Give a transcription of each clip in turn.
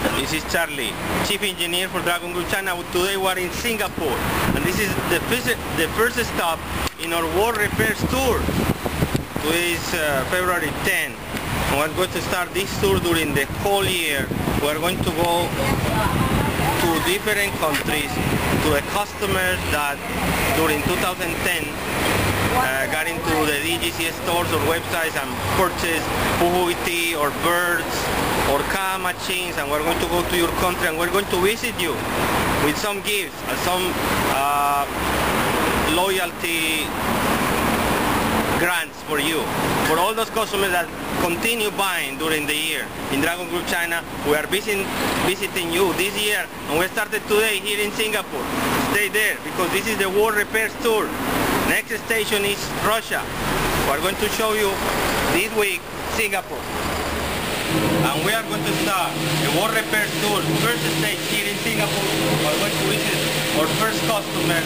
This is Charlie, Chief Engineer for Dragon Group China. Today we are in Singapore, and this is the first stop in our World Repairs Tour. Today is February 10, and we're going to start this tour during the whole year. We're going to go to different countries, to the customers that during 2010 got into the DGC stores or websites and purchased PUHUIT or birds or car machines, and we're going to go to your country and we're going to visit you with some gifts and some loyalty grants for you. For all those customers that continue buying during the year in Dragon Group China, we are visiting you this year, and we started today here in Singapore. Stay there because this is the World Repairs Tour. Next station is Russia. We're going to show you this week Singapore. And we are going to start the World Repairs Tour, first stage here in Singapore. We're going to visit our first customer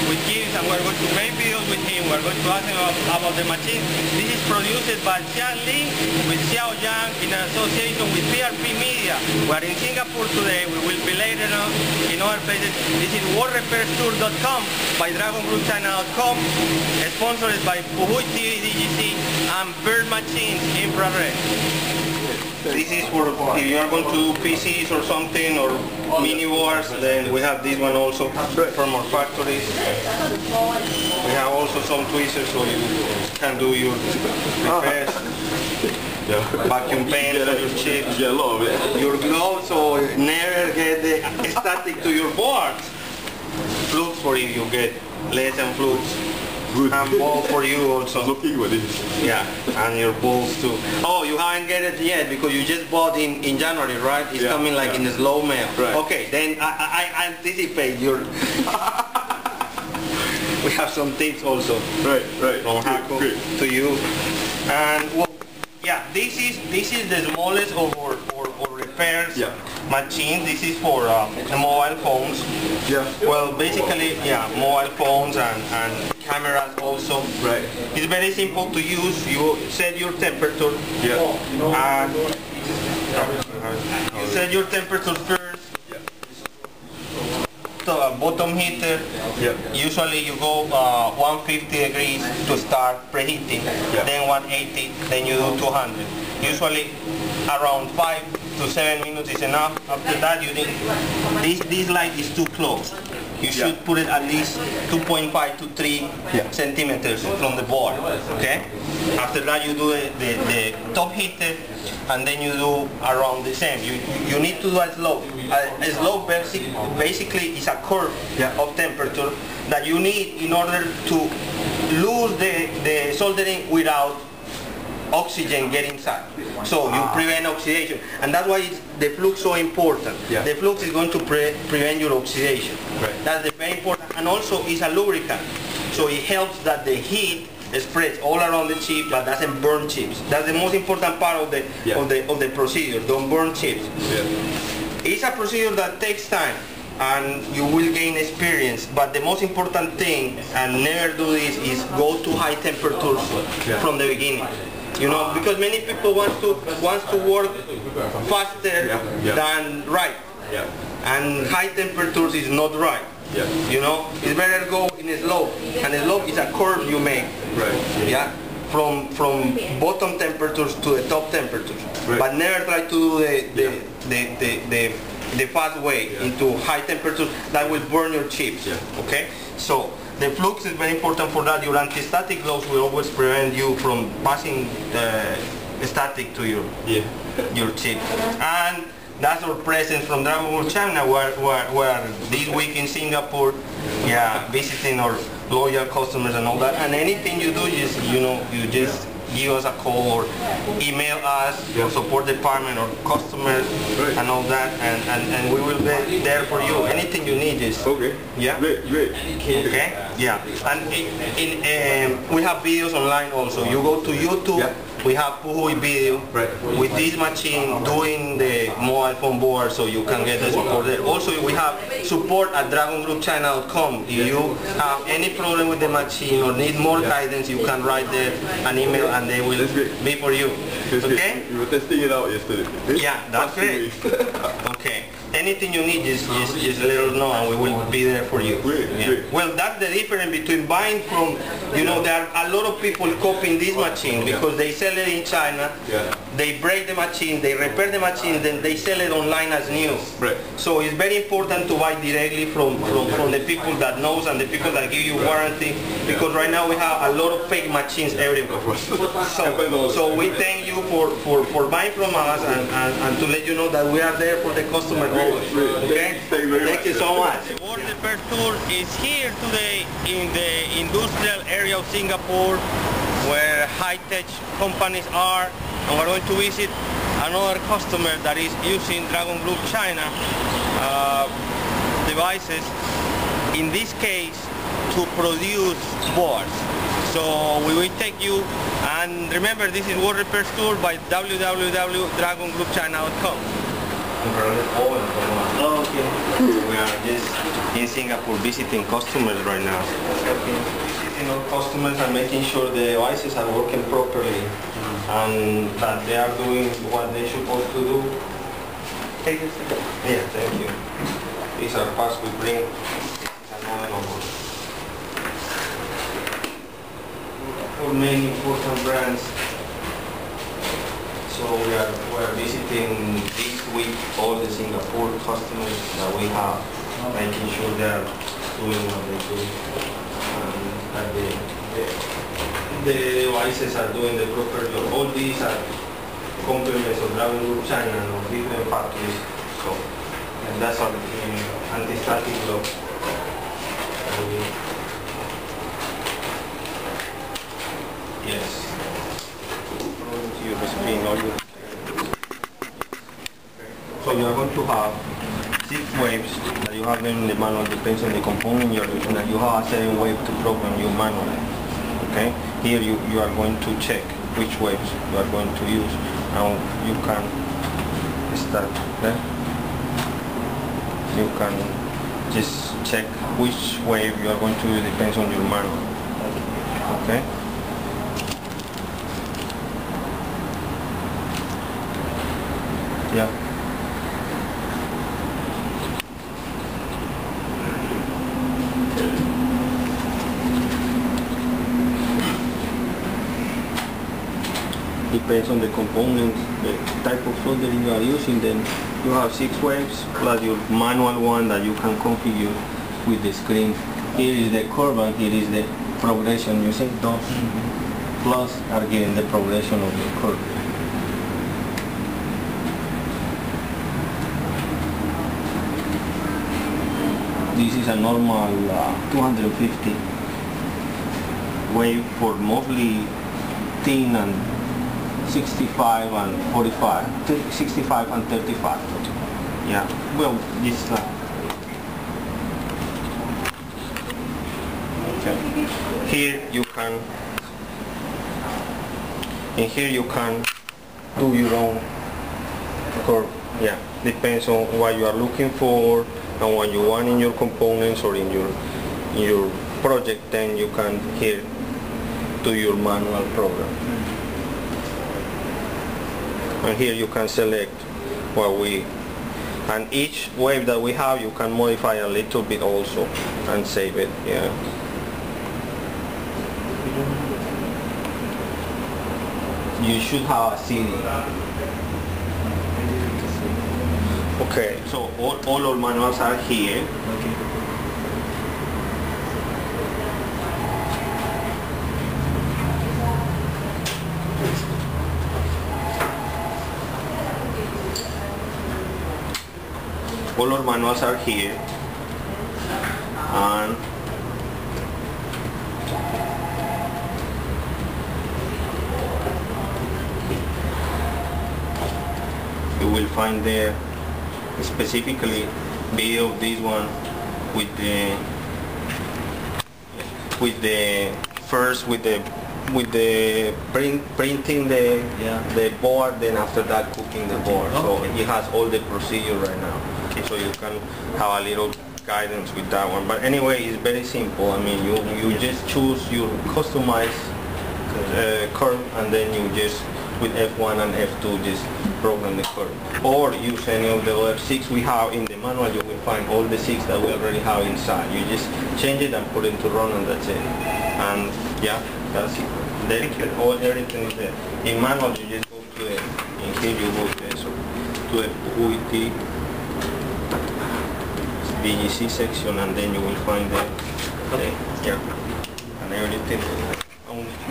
with gifts, and we're going to make videos with him. We're going to ask him about the machine. This is produced by Xian Ling with Xiao Yang in association with PRP Media. We're in Singapore today. We will be later on in other places. This is worldrepairstour.com by DragonGroupChina.com, sponsored by PUHUIT DGC and Bird Machines Infrared. This is for if you are going to do PCs or something, or mini boards, then we have this one also from our factories. We have also some tweezers so you can do your repairs. Vacuum pens for your chips. Your gloves, so never get the static to your boards. Flukes for if you get less and flukes. Good. And ball for you also. Looking with this. Yeah, and your balls too. Oh, you haven't get it yet because you just bought in January, right? It's coming like in the slow mail. Right. Okay, then I anticipate your... We have some tips also. Right. From Haku to you. And well, yeah, this is the smallest of our repairs machine. This is for mobile phones. Yeah. Well, basically, mobile phones and cameras also. Right. It's very simple to use. You set your temperature. Yeah. And you set your temperature first. Yeah. So bottom heater. Yeah. Usually you go 150 degrees to start preheating. Yeah. Then 180. Then you do 200. Usually around 5 to 7 minutes is enough. After that you need this light is too close. You should put it at least 2.5 to 3 centimeters from the board. Okay. After that you do the top heater, and then you do around the same. You need to do a slope. A slope basically is a curve of temperature that you need in order to lose the soldering without oxygen get inside. So you prevent oxidation, and that's why the flux so important. The flux is going to prevent your oxidation. That's very important, and also it's a lubricant, so it helps that the heat spreads all around the chip but doesn't burn chips. That's the most important part of the procedure. Don't burn chips. It's a procedure that takes time and you will gain experience, but the most important thing, and never do this, is go to high temperatures from the beginning. You know, because many people want to work faster than right, and high temperatures is not right. You know, it's better go in a slope, and a slope is a curve you make. From bottom temperatures to the top temperatures, but never try to do the fast way into high temperatures. That will burn your chips. Okay, so the flux is very important for that. Your anti-static gloves will always prevent you from passing static to your chip. And that's our presence from Dragon Group China. We're this week in Singapore, visiting our loyal customers and all that. And anything you do, you just give us a call or email us, or support department or customers and all that, and we will be there for you. Anything you need is great. Okay, and we have videos online also. You go to YouTube. We have PUHUIT video with this machine doing the mobile phone board, so you can get the support there. Also, we have support at DragonGroupChina.com. If you have any problem with the machine or need more guidance, you can write there an email and they will be for you. Okay? You were testing it out yesterday. Yeah, that's great. Okay. anything you need, just let us know and we will be there for you. Great. Well, that's the difference between buying from, there are a lot of people copying this machine because they sell it in China, they break the machine, they repair the machine, then they sell it online as new. Right. So it's very important to buy directly from the people that knows and the people that give you warranty, because right now we have a lot of fake machines everywhere. So we thank you for buying from us and to let you know that we are there for the customer always. Okay? Thank you so much. The World Repair Tour is here today in the industrial area of Singapore, where high-tech companies are, and we're going to visit another customer that is using Dragon Group China devices, in this case to produce boards. So we will take you, and remember, this is World Repair Tour by www.dragongroupchina.com. Oh, okay. We are just in Singapore visiting customers right now. Visiting our customers and making sure the devices are working properly and that they are doing what they're supposed to do. Yeah, thank you. These are parts we bring. For many important brands. So we are visiting this week all the Singapore customers that we have, making sure they are doing what they do, and that the devices are doing the proper job. All these are complements of Dragon Group China and of different factories. So, and that's our anti-static block. Yes. So you are going to have 6 waves that you have in the manual, depends on the component you are using, and you have a 7 wave to program your manual. Okay? Here you are going to check which waves you are going to use. Now you can start there. You can just check which wave you are going to use, depends on your manual. Okay? Yeah. Depends on the components, the type of solder you are using. Then you have 6 waves plus your manual one that you can configure with the screen. Here is the curve and here is the progression. You see those plus are getting the progression of the curve. This is a normal 250 wave for mostly thin and 65 and 45, 65 and 35. Yeah, well, this is like, okay. Here you can, and here you can do your own curve. Yeah, depends on what you are looking for and what you want in your components or in your project. Then you can here do your manual program. And here you can select and each wave that we have you can modify a little bit also and save it. Yeah. You should have a CD. Okay, so all our manuals are here. Okay. All our manuals are here, and you will find there specifically video of this one with the printing the board, then after that cooking the board. So it has all the procedure right now. So you can have a little guidance with that one. But anyway, it's very simple. I mean, you just choose your customized curve, and then you just with F1 and F2 just program the curve. Or use any of the other 6 we have in the manual. You will find all the 6 that we already have inside. You just change it and put it to run, and that's it. And yeah, that's it. Everything is there. In manual you just go to the, in here you go to the PUHUIT DGC section, and then you will find the yeah, and everything.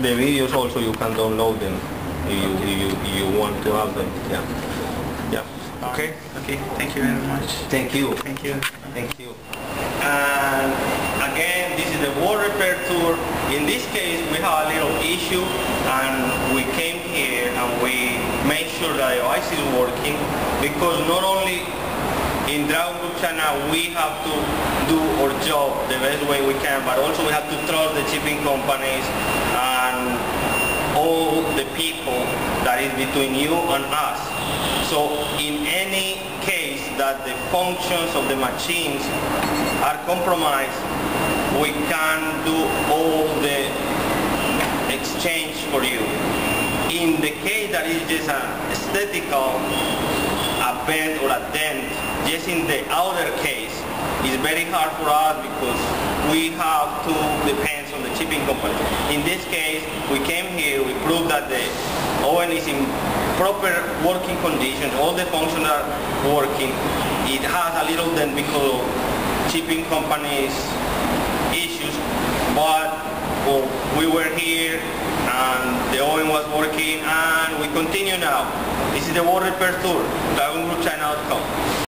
The videos also you can download them if you want to have them. Yeah. Okay. Thank you very much. Thank you. Thank you. Thank you. And again, this is the wall repair tour. In this case, we have a little issue, and we came here and we made sure that the device is working, because not only in Dragon Group China we have to do our job the best way we can, but also we have to trust the shipping companies and all the people that is between you and us. So in any case that the functions of the machines are compromised, we can do all the exchange for you. In the case that is just an aesthetical, a bend or a dent, just in the outer case, it's very hard for us because we have to depend on the shipping company. In this case, we came here, we proved that the oven is in proper working conditions, all the functions are working. It has a little dent because of shipping companies' issues, but we were here and the oven was working, and we continue now. This is the World Repair Tour, DragonGroupChina.com.